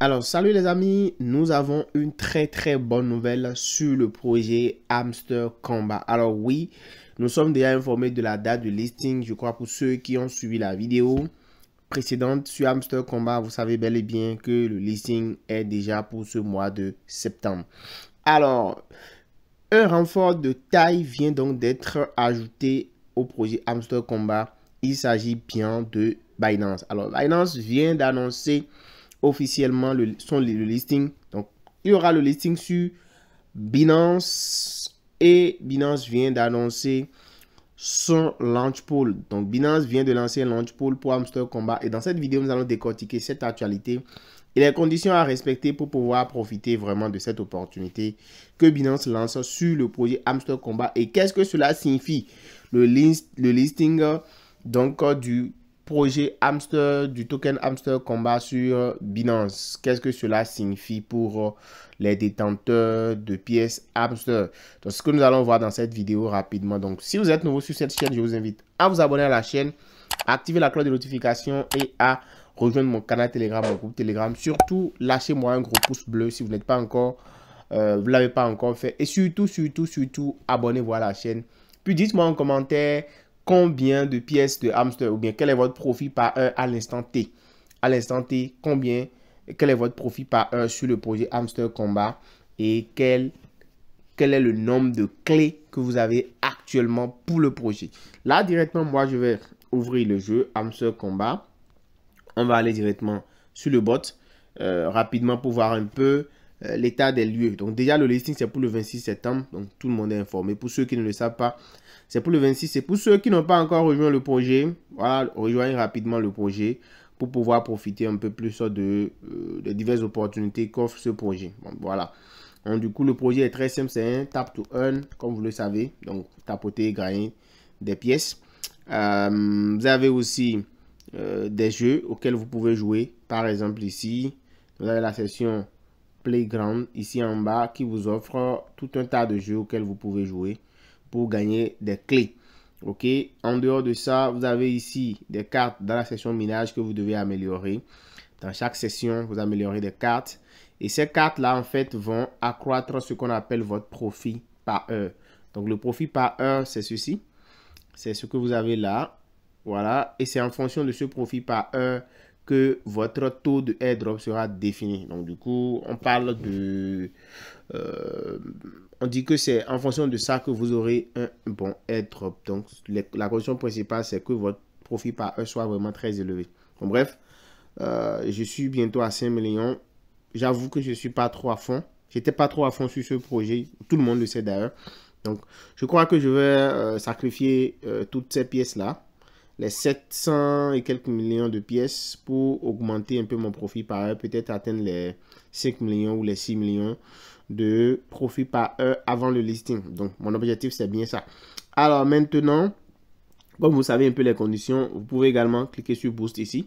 Alors, salut les amis, nous avons une très bonne nouvelle sur le projet Hamster Combat. Alors oui, nous sommes déjà informés de la date de listing, je crois pour ceux qui ont suivi la vidéo précédente sur Hamster Combat, vous savez bel et bien que le listing est déjà pour ce mois de septembre. Alors, un renfort de taille vient donc d'être ajouté au projet Hamster Combat. Il s'agit bien de Binance. Alors, Binance vient d'annoncer officiellement le listing. Donc, il y aura le listing sur Binance et Binance vient d'annoncer son launch pool. Donc, Binance vient de lancer un launch pool pour Hamster Combat. Et dans cette vidéo, nous allons décortiquer cette actualité et les conditions à respecter pour pouvoir profiter vraiment de cette opportunité que Binance lance sur le projet Hamster Combat. Et qu'est-ce que cela signifie? Le listing donc du projet Hamster, du token Hamster Combat sur Binance. Qu'est-ce que cela signifie pour les détenteurs de pièces Hamster? Donc, ce que nous allons voir dans cette vidéo rapidement. Donc, si vous êtes nouveau sur cette chaîne, je vous invite à vous abonner à la chaîne, à activer la cloche de notification et à rejoindre mon canal Telegram, mon groupe Telegram. Surtout, lâchez-moi un gros pouce bleu si vous n'êtes pas encore, vous l'avez pas encore fait. Et surtout, abonnez-vous à la chaîne. Puis dites-moi en commentaire combien de pièces de hamster ou bien quel est votre profit par heure à l'instant T. À l'instant T, quel est votre profit par heure sur le projet Hamster Combat et quel est le nombre de clés que vous avez actuellement pour le projet. Là, directement, moi, je vais ouvrir le jeu Hamster Combat. On va aller directement sur le bot rapidement pour voir un peu l'état des lieux. Donc déjà, le listing, c'est pour le 26 septembre. Donc tout le monde est informé. Pour ceux qui ne le savent pas, c'est pour le 26. C'est pour ceux qui n'ont pas encore rejoint le projet. Voilà, rejoignez rapidement le projet pour pouvoir profiter un peu plus de diverses opportunités qu'offre ce projet. Bon, voilà. Donc du coup, le projet est très simple. C'est un tap to earn, comme vous le savez. Donc, tapoter, gagner des pièces. Vous avez aussi des jeux auxquels vous pouvez jouer. Par exemple, ici, vous avez la section Playground, ici en bas, qui vous offre tout un tas de jeux auxquels vous pouvez jouer pour gagner des clés. Ok, en dehors de ça, vous avez ici des cartes dans la section minage que vous devez améliorer. Dans chaque session, vous améliorez des cartes. Et ces cartes-là, en fait, vont accroître ce qu'on appelle votre profit par heure. Donc, le profit par heure, c'est ceci. C'est ce que vous avez là. Voilà. Et c'est en fonction de ce profit par heure que votre taux de airdrop sera défini. Donc, du coup, on parle de... on dit que c'est en fonction de ça que vous aurez un bon airdrop. Donc, la condition principale, c'est que votre profit par heure soit vraiment très élevé. Donc, bref, je suis bientôt à 5 millions. J'avoue que je ne suis pas trop à fond. J'étais pas trop à fond sur ce projet. Tout le monde le sait d'ailleurs. Donc, je crois que je vais sacrifier toutes ces pièces-là. Les 700 et quelques millions de pièces pour augmenter un peu mon profit par heure. Peut-être atteindre les 5 millions ou les 6 millions de profit par heure avant le listing. Donc, mon objectif, c'est bien ça. Alors, maintenant, comme vous savez un peu les conditions, vous pouvez également cliquer sur Boost ici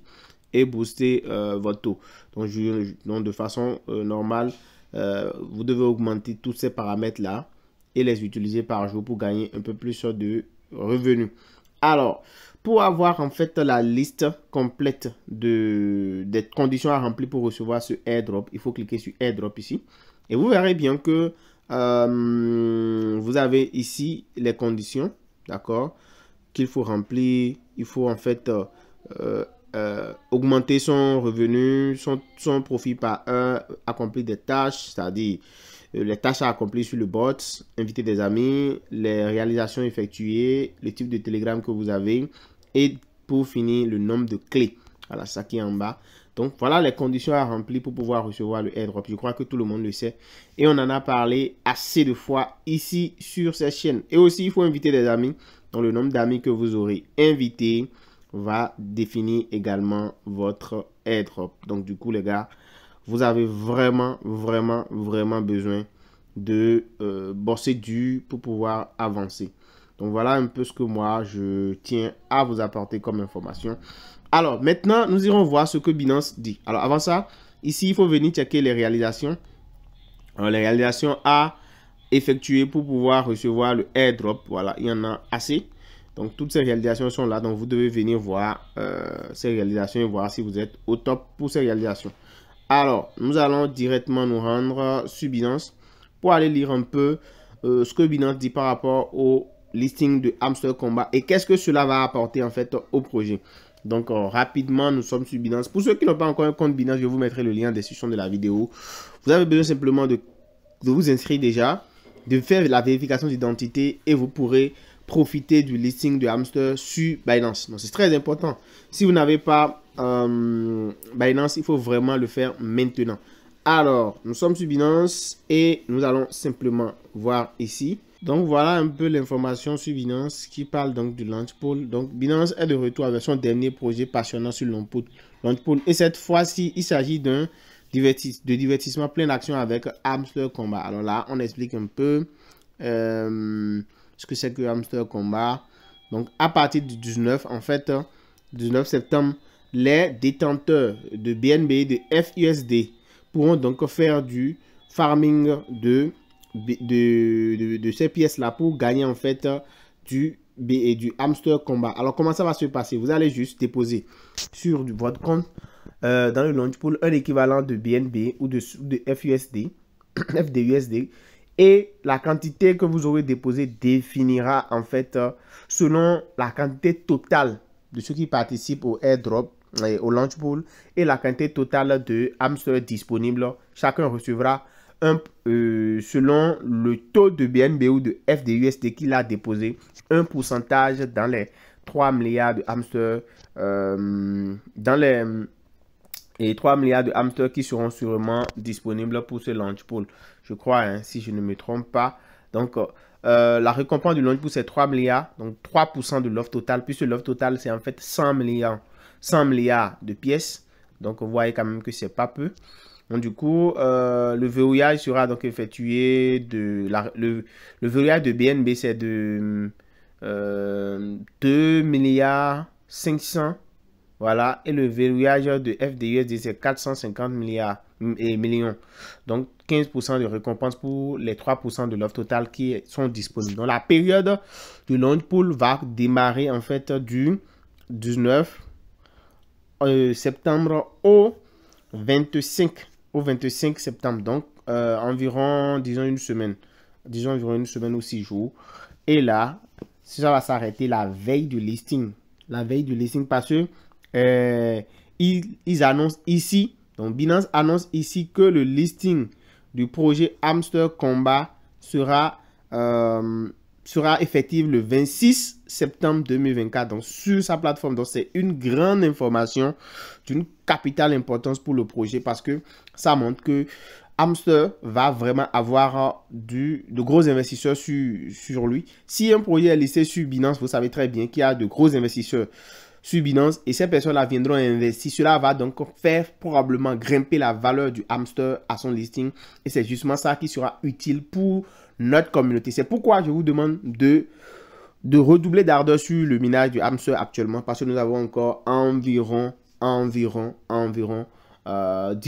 et booster votre taux. Donc, de façon normale, vous devez augmenter tous ces paramètres-là et les utiliser par jour pour gagner un peu plus de revenus. Alors, pour avoir en fait la liste complète des conditions à remplir pour recevoir ce airdrop, il faut cliquer sur airdrop ici. Et vous verrez bien que vous avez ici les conditions, d'accord, qu'il faut remplir. Il faut en fait augmenter son revenu, son profit par heure, accomplir des tâches, c'est-à-dire les tâches à accomplir sur le bot, inviter des amis, les réalisations effectuées, le type de Telegram que vous avez et pour finir le nombre de clés. Voilà, ça qui est en bas. Donc voilà les conditions à remplir pour pouvoir recevoir le airdrop. Je crois que tout le monde le sait et on en a parlé assez de fois ici sur cette chaîne. Et aussi il faut inviter des amis. Donc le nombre d'amis que vous aurez invités va définir également votre airdrop. Donc du coup les gars, vous avez vraiment besoin de bosser dur pour pouvoir avancer. Donc voilà un peu ce que moi je tiens à vous apporter comme information. Alors maintenant nous irons voir ce que Binance dit. Alors avant ça, ici il faut venir checker les réalisations. Alors, les réalisations à effectuer pour pouvoir recevoir le airdrop. Voilà, il y en a assez. Donc toutes ces réalisations sont là. Donc vous devez venir voir ces réalisations et voir si vous êtes au top pour ces réalisations. Alors, nous allons directement nous rendre sur Binance pour aller lire un peu ce que Binance dit par rapport au listing de Hamster Komba et qu'est-ce que cela va apporter en fait au projet. Donc, rapidement, nous sommes sur Binance. Pour ceux qui n'ont pas encore un compte Binance, je vous mettrai le lien en description de la vidéo. Vous avez besoin simplement de vous inscrire déjà, de faire la vérification d'identité et vous pourrez profiter du listing de Hamster sur Binance. Donc, c'est très important. Si vous n'avez pas Binance, il faut vraiment le faire maintenant. Alors, nous sommes sur Binance et nous allons simplement voir ici. Donc, voilà un peu l'information sur Binance qui parle donc du Launchpool. Donc, Binance est de retour avec son dernier projet passionnant sur Launchpool. Et cette fois-ci, il s'agit d'un divertissement plein d'action avec Hamster Komba. Alors là, on explique un peu ce que c'est que Hamster Komba. Donc, à partir du 19, en fait, 19 septembre, les détenteurs de BNB et de FUSD pourront donc faire du farming de ces pièces-là pour gagner en fait du Hamster Komba. Alors, comment ça va se passer? Vous allez juste déposer sur votre compte dans le Launchpool un équivalent de BNB ou de FUSD, FDUSD. Et la quantité que vous aurez déposé définira en fait selon la quantité totale de ceux qui participent au airdrop, au Launchpool et la quantité totale de hamsters disponibles. Chacun recevra selon le taux de BNB ou de FDUSD qu'il a déposé, un pourcentage dans les 3 milliards de hamsters, et 3 milliards de hamsters qui seront sûrement disponibles pour ce Launchpool. Je crois, hein, si je ne me trompe pas. Donc, la récompense du Launchpool, c'est 3 milliards. Donc, 3% de l'offre totale. Puisque l'offre totale, c'est en fait 100 milliards de pièces. Donc, vous voyez quand même que c'est pas peu. Donc, du coup, le verrouillage sera donc effectué le verrouillage de BNB, c'est de 2 milliards 500. Voilà, et le verrouillage de FDUSD, c'est 450 millions. Donc, 15% de récompense pour les 3% de l'offre totale qui sont disponibles. Donc, la période du Launchpool va démarrer en fait du 19 septembre au 25 septembre. Donc, environ, disons, une semaine. Disons, environ une semaine ou 6 jours. Et là, ça va s'arrêter la veille du listing. La veille du listing parce que ils annoncent ici, donc Binance annonce ici que le listing du projet Hamster Komba sera effectif le 26 septembre 2024, donc sur sa plateforme. Donc c'est une grande information d'une capitale importance pour le projet parce que ça montre que Hamster va vraiment avoir de gros investisseurs sur lui. Si un projet est listé sur Binance, vous savez très bien qu'il y a de gros investisseurs sur Binance et ces personnes-là viendront investir. Cela va donc faire probablement grimper la valeur du hamster à son listing et c'est justement ça qui sera utile pour notre communauté. C'est pourquoi je vous demande de redoubler d'ardeur sur le minage du hamster actuellement parce que nous avons encore environ 10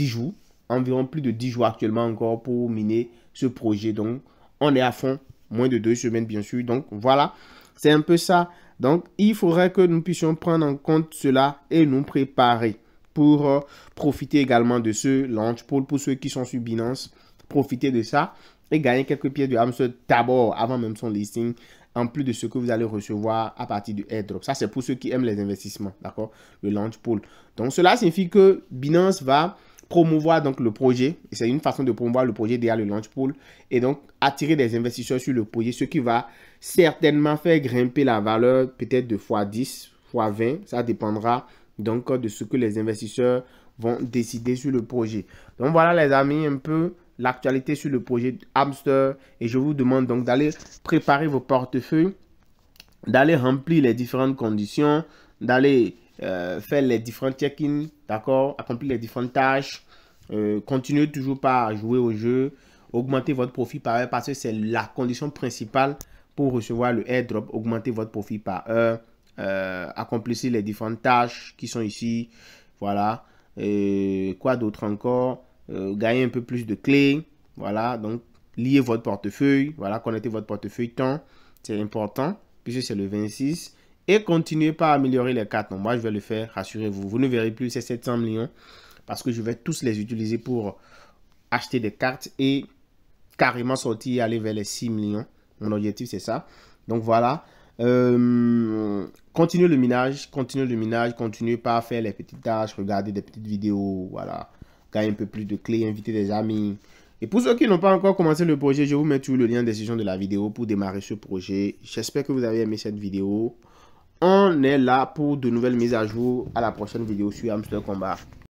jours, environ plus de 10 jours actuellement encore pour miner ce projet. Donc, on est à fond, moins de 2 semaines bien sûr. Donc, voilà, c'est un peu ça. Donc, il faudrait que nous puissions prendre en compte cela et nous préparer pour profiter également de ce Launchpool. Pour ceux qui sont sur Binance, profiter de ça et gagner quelques pièces de hamster d'abord avant même son listing, en plus de ce que vous allez recevoir à partir du airdrop. Ça, c'est pour ceux qui aiment les investissements, d'accord? Le Launchpool. Donc, cela signifie que Binance va promouvoir donc le projet. Et c'est une façon de promouvoir le projet derrière le Launchpool. Et donc, attirer des investisseurs sur le projet, ce qui va certainement faire grimper la valeur peut-être de x10, x20. Ça dépendra donc de ce que les investisseurs vont décider sur le projet. Donc, voilà les amis, un peu l'actualité sur le projet Hamster. Et je vous demande donc d'aller préparer vos portefeuilles, d'aller remplir les différentes conditions, d'aller faire les différents check-in, d'accord, accomplir les différentes tâches, continuez toujours par jouer au jeu, augmenter votre profit par heure parce que c'est la condition principale pour recevoir le airdrop. Augmenter votre profit par heure, accomplissez les différentes tâches qui sont ici, voilà. Quoi d'autre encore? Gagner un peu plus de clés, voilà. Donc lier votre portefeuille, voilà, connectez votre portefeuille temps, c'est important puisque c'est le 26. Et continuez par améliorer les cartes. Donc, moi, je vais le faire, rassurez-vous. Vous ne verrez plus ces 700 millions parce que je vais tous les utiliser pour acheter des cartes et carrément sortir et aller vers les 6 millions. Mon objectif, c'est ça. Donc, voilà. Continuez le minage, continuez par faire les petites tâches, regarder des petites vidéos, voilà. Gagner un peu plus de clés, inviter des amis. Et pour ceux qui n'ont pas encore commencé le projet, je vous mets tout le lien en description de la vidéo pour démarrer ce projet. J'espère que vous avez aimé cette vidéo. On est là pour de nouvelles mises à jour. À la prochaine vidéo sur Hamster Combat.